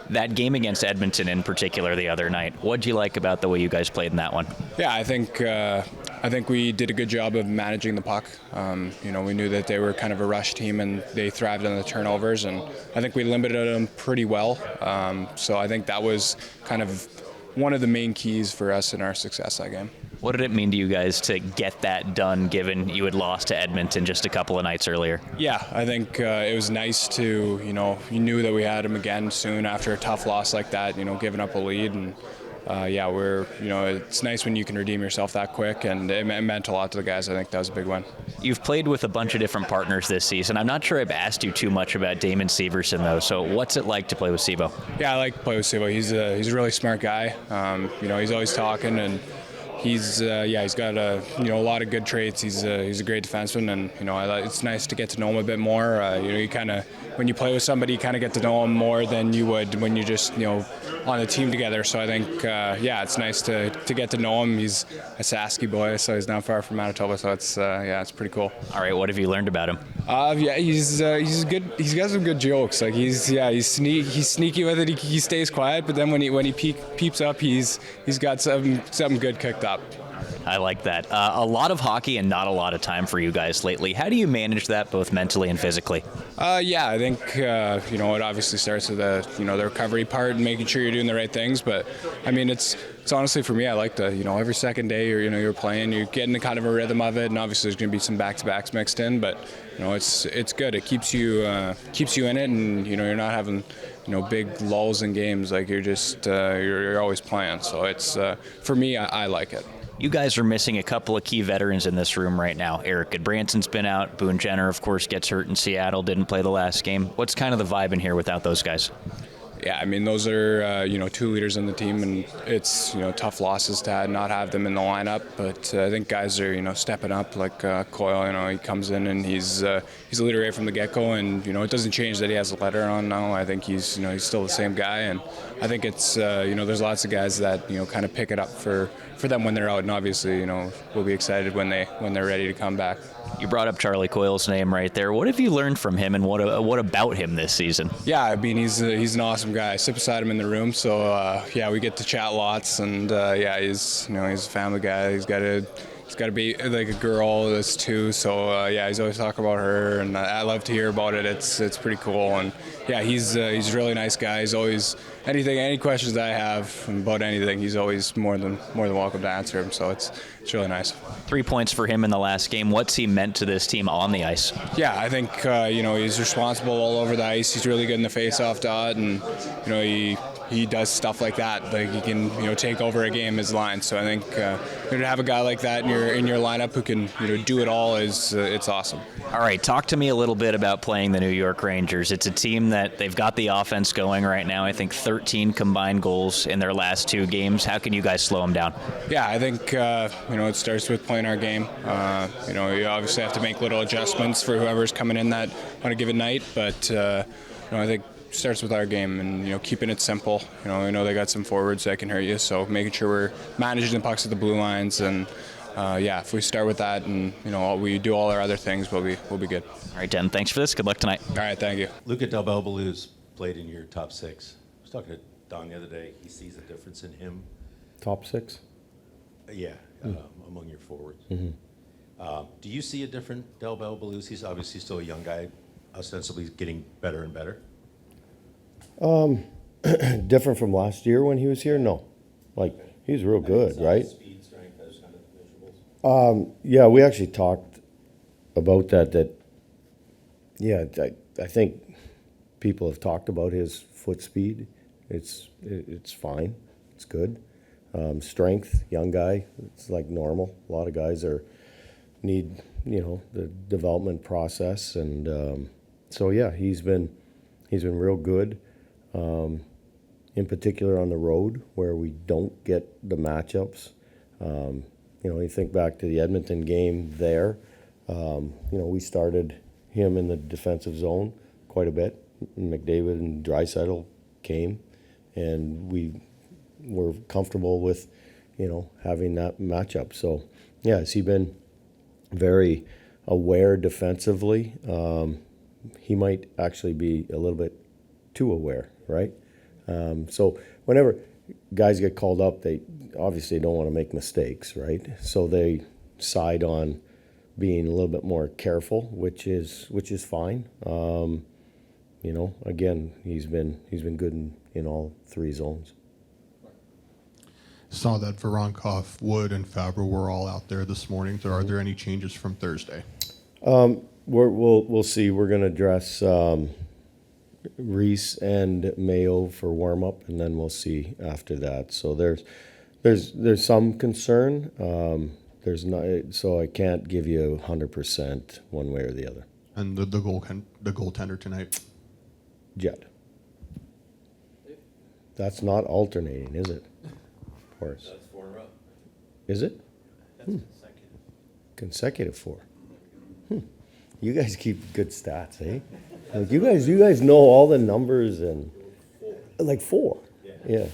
That game against Edmonton in particular the other night, what'd you like about the way you guys played in that one? Yeah, I think we did a good job of managing the puck. We knew that they were kind of a rush team and they thrived on the turnovers, and I think we limited them pretty well. So I think that was kind of one of the main keys for us in our success that game. What did it mean to you guys to get that done, given you had lost to Edmonton just a couple of nights earlier? Yeah, I think it was nice to, you knew that we had them again soon after a tough loss like that, giving up a lead. And it's nice when you can redeem yourself that quick, and it meant a lot to the guys. I think that was a big win. You've played with a bunch of different partners this season. I'm not sure I've asked you too much about Damon Severson, though. So what's it like to play with Sevo? Yeah, I like to play with Sevo. He's a really smart guy. He's always talking, and he's got a lot of good traits. He's a great defenseman, and it's nice to get to know him a bit more. You kind of, when you play with somebody, you kind of get to know him more than you would when you just on a team together. So I think it's nice to get to know him. He's a Sasky boy, so he's not far from Manitoba. So it's pretty cool. All right, what have you learned about him? He's good. He's got some good jokes. Like he's sneaky with it. He stays quiet, but then when he peeps up, he's got something good cooked up. I like that. A lot of hockey and not a lot of time for you guys lately. How do you manage that both mentally and physically? I think it obviously starts with the recovery part and making sure you're doing the right things. But I mean, it's honestly for me, I like to every second day you're playing, you're getting kind of a rhythm of it, and obviously there's going to be some back-to-backs mixed in, but it's good. It keeps you in it, and you're not having big lulls in games. Like you're just you're always playing. So it's for me, I like it. You guys are missing a couple of key veterans in this room right now. Eric Goodbranson's been out. Boone Jenner, of course, gets hurt in Seattle, didn't play the last game. What's kind of the vibe in here without those guys? Yeah, I mean, those are, two leaders in the team, and it's, tough losses to not have them in the lineup. But I think guys are, stepping up. Like Coyle, he comes in and he's a leader right from the get-go, and, it doesn't change that he has a letter on now. I think he's still the same guy, and I think it's, there's lots of guys that, kind of pick it up for them when they're out, and obviously, we'll be excited when they're ready to come back. You brought up Charlie Coyle's name right there. What have you learned from him, and what about him this season? Yeah, I mean, he's an awesome guy. I sit beside him in the room, so we get to chat lots, and he's a family guy. He's got to be like a girl, this too. So he's always talking about her, and I love to hear about it. It's pretty cool, and he's a really nice guy. He's always any questions I have about anything, he's always more than welcome to answer them. So it's really nice. 3 points for him in the last game. What's he meant to this team on the ice? Yeah, I think he's responsible all over the ice. He's really good in the face-off dot, and he does stuff like that. Like he can take over a game as line. So I think to have a guy like that in your lineup who can do it all is it's awesome. All right, talk to me a little bit about playing the New York Rangers. It's a team that they've got the offense going right now. I think 13 combined goals in their last 2 games. How can you guys slow them down? Yeah, I think it starts with playing our game. You obviously have to make little adjustments for whoever's coming in that on a given night, but I think it starts with our game and keeping it simple. I know they got some forwards that can hurt you, so making sure we're managing the pucks at the blue lines, and if we start with that and we do all our other things, we'll be good. All right, Denton, thanks for this. Good luck tonight. All right, thank you. Luca Del Belbelou's played in your top 6. I was talking to Don the other day. He sees a difference in him. Top 6? Yeah, among your forwards. Mm-hmm. Do you see a different Del Belbelou's? He's obviously still a young guy, ostensibly getting better and better. Different from last year when he was here? No. He's real good, right? Speed, strength, those kind of measurables? We actually talked about that, I think people have talked about his foot speed. It's fine. It's good. Strength, young guy, it's like normal. A lot of guys need the development process, and he's been real good. In particular on the road where we don't get the matchups. You think back to the Edmonton game there. We started him in the defensive zone quite a bit. McDavid and Draisaitl came, and we were comfortable with, having that matchup. So, has he been very aware defensively? He might actually be a little bit too aware, right? So whenever guys get called up, they obviously don't want to make mistakes, right? So they side on being a little bit more careful, which is fine. Again, he's been good in all three zones. Saw that Voronkov, Wood, and Faber were all out there this morning. So are there any changes from Thursday? We'll see. We're going to dress Reese and Mayo for warm up, and then we'll see after that. So there's some concern. There's not, so I can't give you 100% one way or the other. And the goaltender tonight? Jet. That's not alternating, is it? Of course. That's 4 in a row. Is it? That's consecutive. Consecutive 4. You guys keep good stats, eh? Like you guys know all the numbers and like 4. Yeah.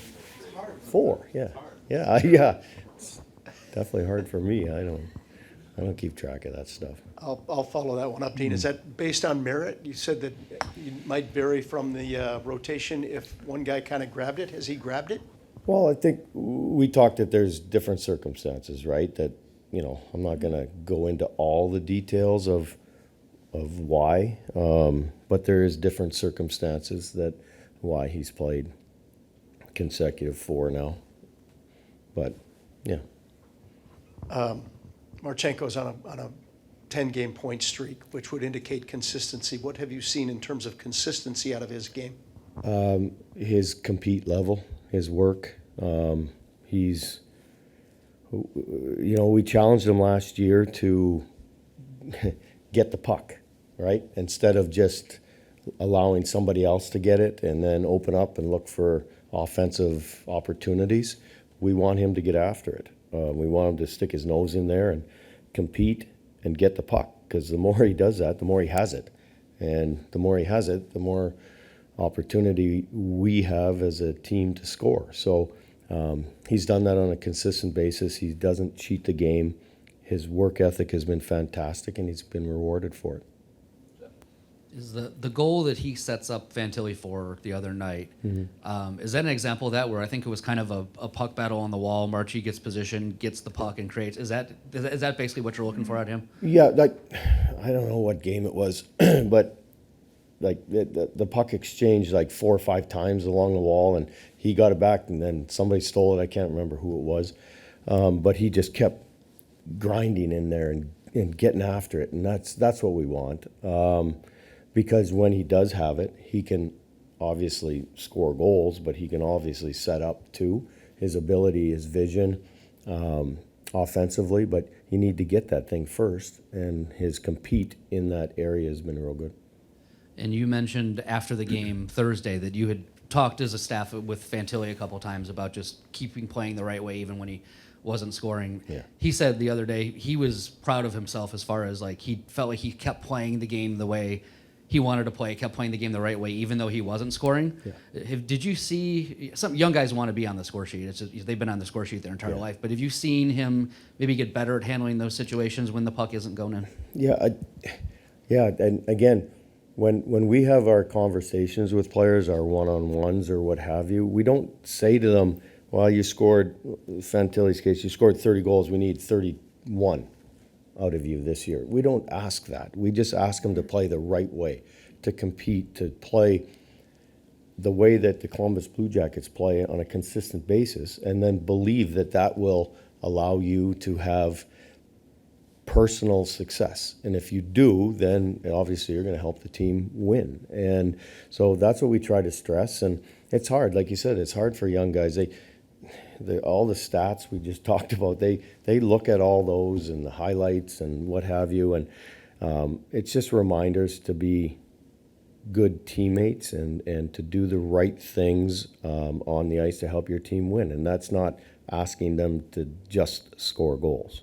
4. Yeah. Yeah. It's definitely hard for me. I don't keep track of that stuff. I'll follow that one up, Dean. Is that based on merit? You said that you might vary from the rotation if one guy kind of grabbed it. Has he grabbed it? Well, I think we talked that there's different circumstances, right? That, I'm not going to go into all the details of why, but there is different circumstances that why he's played consecutive 4 now. But, yeah. Marchenko's on a 10-game point streak, which would indicate consistency. What have you seen in terms of consistency out of his game? His compete level, his work. He's, we challenged him last year to get the puck, right? Instead of just allowing somebody else to get it and then open up and look for offensive opportunities. We want him to get after it. We want him to stick his nose in there and compete and get the puck, because the more he does that, the more he has it. And the more he has it, the more opportunity we have as a team to score. So he's done that on a consistent basis. He doesn't cheat the game. His work ethic has been fantastic, and he's been rewarded for it. Is the goal that he sets up Fantilli for the other night, is that an example of that, where I think it was kind of a puck battle on the wall, Marchie gets position, gets the puck and creates, is that basically what you're looking for out of him? Yeah, I don't know what game it was, but the puck exchanged 4 or 5 times along the wall, and he got it back, and then somebody stole it. I can't remember who it was, but he just kept grinding in there and getting after it, and that's what we want. Because when he does have it, he can obviously score goals, but he can obviously set up too. His ability, his vision, offensively, but you need to get that thing first, and his compete in that area has been real good. And you mentioned after the game Thursday that you had talked as a staff with Fantilli a couple times about just keeping playing the right way even when he wasn't scoring. Yeah. He said the other day he was proud of himself as far as he felt like he kept playing the game the way he wanted to play, kept playing the game the right way, even though he wasn't scoring. Yeah. Did you see some young guys want to be on the score sheet? They've been on the score sheet their entire life. But have you seen him maybe get better at handling those situations when the puck isn't going in? Yeah. And again, when we have our conversations with players, our one-on-ones or what have you, we don't say to them, "Well, you scored." Fantilli's case, you scored 30 goals. We need 31. Out of you this year. We don't ask that. We just ask them to play the right way, to compete, to play the way that the Columbus Blue Jackets play on a consistent basis, and then believe that will allow you to have personal success. And if you do, then obviously you're going to help the team win. And so that's what we try to stress. And it's hard, like you said, it's hard for young guys. All the stats we just talked about, they look at all those and the highlights and what have you, and it's just reminders to be good teammates and to do the right things on the ice to help your team win. And that's not asking them to just score goals.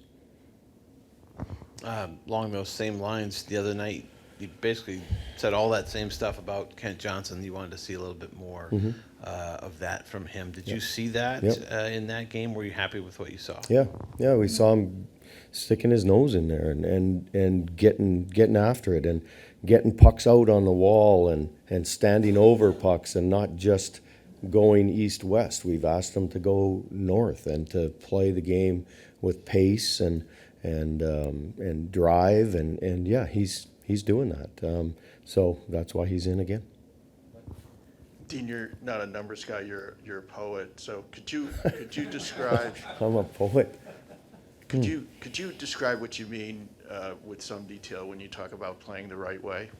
Along those same lines, the other night, you basically said all that same stuff about Kent Johnson. You wanted to see a little bit more of that from him. Did you see that in that game? Were you happy with what you saw? Yeah, we saw him sticking his nose in there and getting after it and getting pucks out on the wall and standing over pucks and not just going east-west. We've asked him to go north and to play the game with pace and drive, and yeah, he's doing that. So that's why he's in again. Dean, you're not a numbers guy. You're a poet. So could you describe? I'm a poet. Could you describe what you mean with some detail when you talk about playing the right way?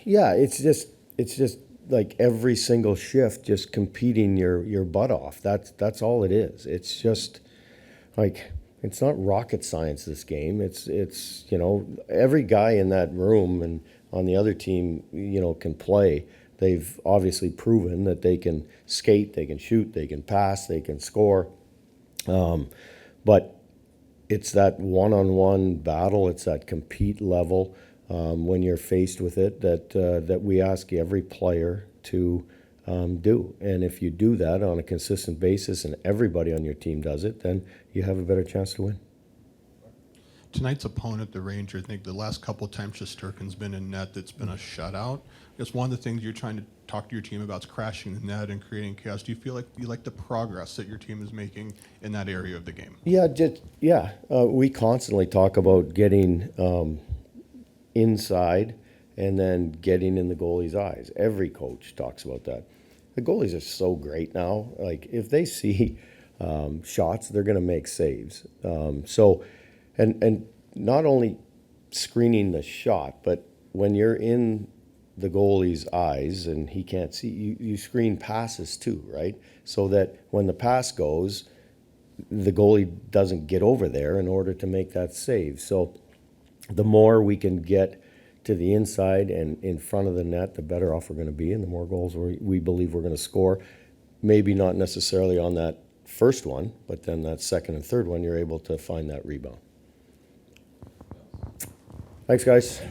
Yeah, it's just like every single shift, just competing your butt off. That's all it is. It's just like, it's not rocket science, this game. It's every guy in that room and on the other team, can play. They've obviously proven that they can skate, they can shoot, they can pass, they can score. But it's that one-on-one battle. It's that compete level. When you're faced with it, that we ask every player to do. And if you do that on a consistent basis and everybody on your team does it, then you have a better chance to win. Tonight's opponent, the Rangers, I think the last couple of times Shesterkin's been in net, that's been a shutout. I guess one of the things you're trying to talk to your team about is crashing the net and creating chaos. Do you feel like you like the progress that your team is making in that area of the game? Yeah, we constantly talk about getting inside and then getting in the goalie's eyes. Every coach talks about that. The goalies are so great now. Like, if they see shots, they're going to make saves. And not only screening the shot, but when you're in the goalie's eyes and he can't see, you screen passes too, right? So that when the pass goes, the goalie doesn't get over there in order to make that save. So the more we can get to the inside and in front of the net, the better off we're going to be, and the more goals we believe we're going to score. Maybe not necessarily on that first one, but then that second and third one, you're able to find that rebound. Thanks, guys.